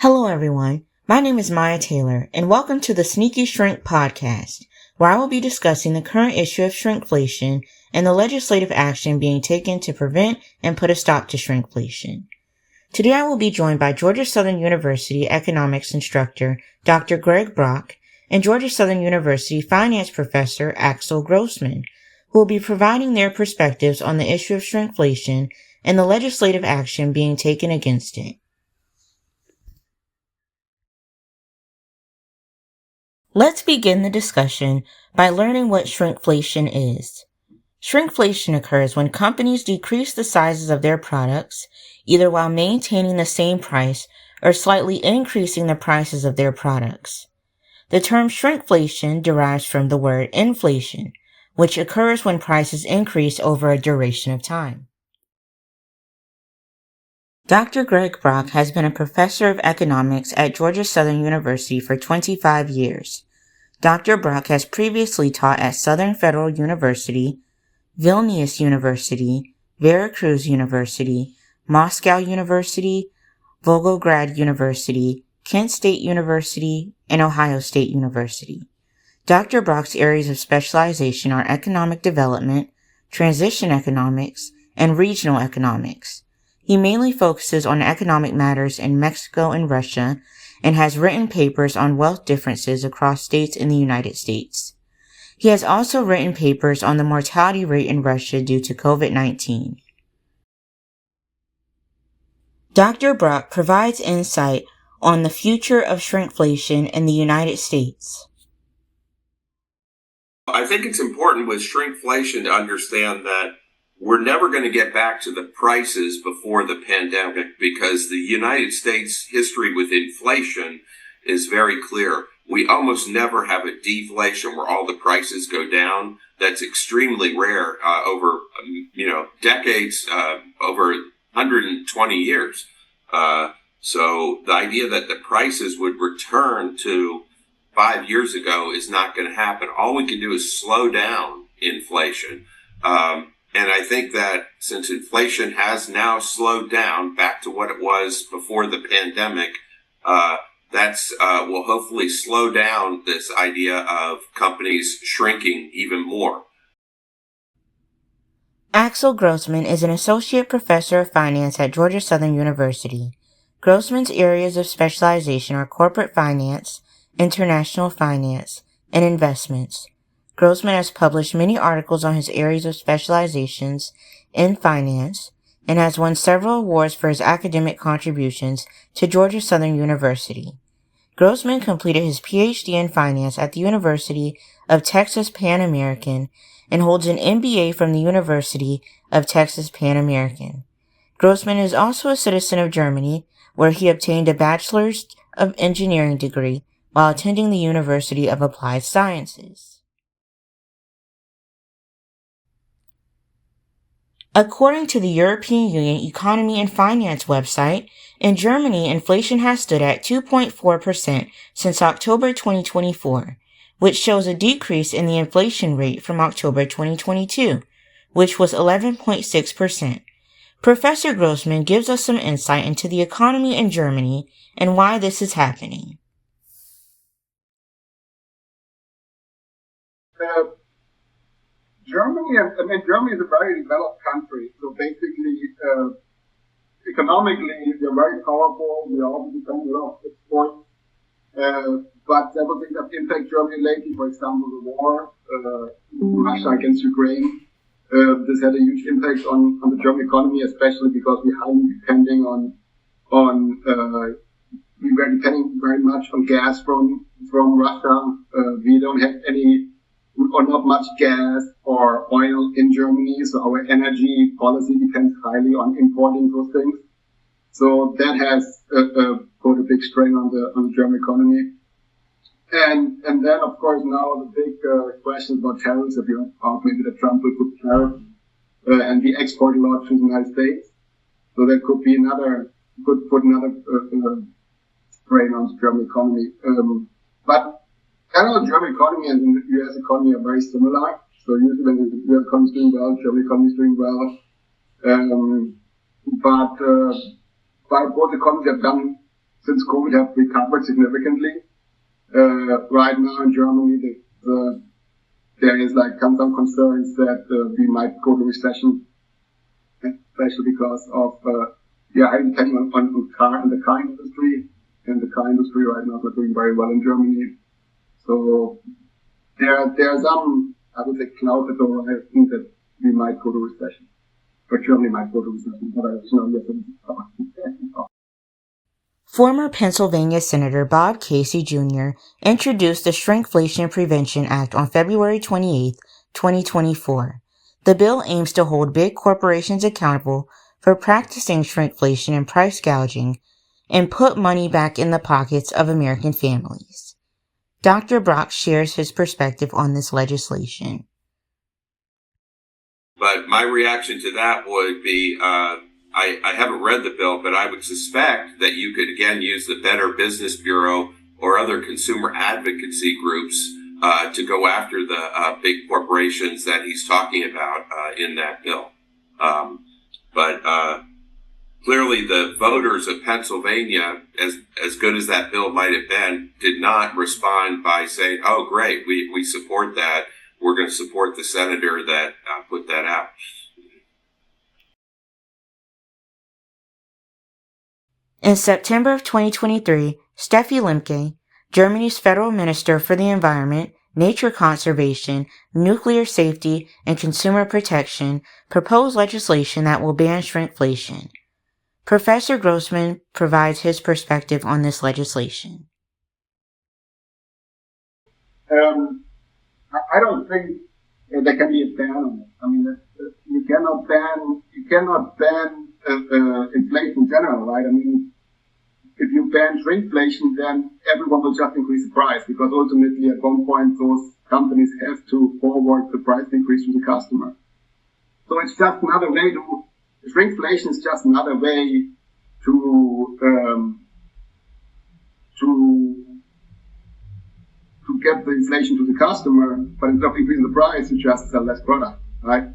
Hello everyone, my name is Maya Taylor and welcome to the Sneaky Shrink podcast, where I will be discussing the current issue of shrinkflation and the legislative action being taken to prevent and put a stop to shrinkflation. Today I will be joined by Georgia Southern University economics instructor Dr. Greg Brock and Georgia Southern University finance professor Axel Grossman, who will be providing their perspectives on the issue of shrinkflation and the legislative action being taken against it. Let's begin the discussion by learning what shrinkflation is. Shrinkflation occurs when companies decrease the sizes of their products, either while maintaining the same price or slightly increasing the prices of their products. The term shrinkflation derives from the word inflation, which occurs when prices increase over a duration of time. Dr. Greg Brock has been a professor of economics at Georgia Southern University for 25 years. Dr. Brock has previously taught at Southern Federal University, Vilnius University, Veracruz University, Moscow University, Volgograd University, Kent State University, and Ohio State University. Dr. Brock's areas of specialization are economic development, transition economics, and regional economics. He mainly focuses on economic matters in Mexico and Russia, and has written papers on wealth differences across states in the United States. He has also written papers on the mortality rate in Russia due to COVID-19. Dr. Brock provides insight on the future of shrinkflation in the United States. I think it's important with shrinkflation to understand that we're never going to get back to the prices before the pandemic because the United States history with inflation is very clear. We almost never have a deflation where all the prices go down. That's extremely rare over decades, over 120 years. So the idea that the prices would return to 5 years ago is not going to happen. All we can do is slow down inflation. And I think that since inflation has now slowed down back to what it was before the pandemic, that's will hopefully slow down this idea of companies shrinking even more. Axel Grossman is an associate professor of finance at Georgia Southern University. Grossman's areas of specialization are corporate finance, international finance, and investments. Grossman has published many articles on his areas of specializations in finance and has won several awards for his academic contributions to Georgia Southern University. Grossman completed his PhD in finance at the University of Texas Pan American and holds an MBA from the University of Texas Pan American. Grossman is also a citizen of Germany, where he obtained a Bachelor's of Engineering degree while attending the University of Applied Sciences. According to the European Union Economy and Finance website, in Germany, inflation has stood at 2.4% since October 2024, which shows a decrease in the inflation rate from October 2022, which was 11.6%. Professor Grossman gives us some insight into the economy in Germany and why this is happening. Germany is a very developed country. So basically, economically, we're very powerful. We also depend a lot on export. But several things have impacted Germany lately. For example, the war, Russia against Ukraine. This had a huge impact on the German economy, especially because we were depending very much on gas from Russia. We don't have not much gas or oil in Germany, so our energy policy depends highly on importing those things. So that has put a big strain on the German economy. And then, of course, now the big question about tariffs. If you maybe that Trump will put tariffs, and we export a lot to the United States, so that could put another strain on the German economy. But the German economy and the U.S. economy are very similar. So usually when the U.S. economy is doing well, German economy is doing well. But both economies have done since COVID have recovered significantly. Right now in Germany, there is like some concerns that we might go to recession, especially because of high depending on the car industry, and the car industry right now is not doing very well in Germany. So there are some, I would say, clouds at the horizon that we might go to recession, or Germany might go to recession. But I don't know yet. Former Pennsylvania Senator Bob Casey Jr. introduced the Shrinkflation Prevention Act on February 28, 2024. The bill aims to hold big corporations accountable for practicing shrinkflation and price gouging and put money back in the pockets of American families. Dr. Brock shares his perspective on this legislation. But my reaction to that would be, I haven't read the bill, but I would suspect that you could again use the Better Business Bureau or other consumer advocacy groups to go after the big corporations that he's talking about in that bill. But clearly the voters of Pennsylvania, as good as that bill might have been, did not respond by saying, oh, great, we support that. We're going to support the senator that put that out. In September of 2023, Steffi Lemke, Germany's Federal Minister for the Environment, Nature Conservation, Nuclear Safety, and Consumer Protection, proposed legislation that will ban shrinkflation. Professor Grossman provides his perspective on this legislation. I don't think there can be a ban on it. I mean, you cannot ban inflation in general, right? I mean, if you ban shrinkflation, then everyone will just increase the price, because ultimately at one point those companies have to forward the price increase to the customer. So it's just another way shrinkflation is just another way to get the inflation to the customer, but instead of increasing the price, you just sell less product, right?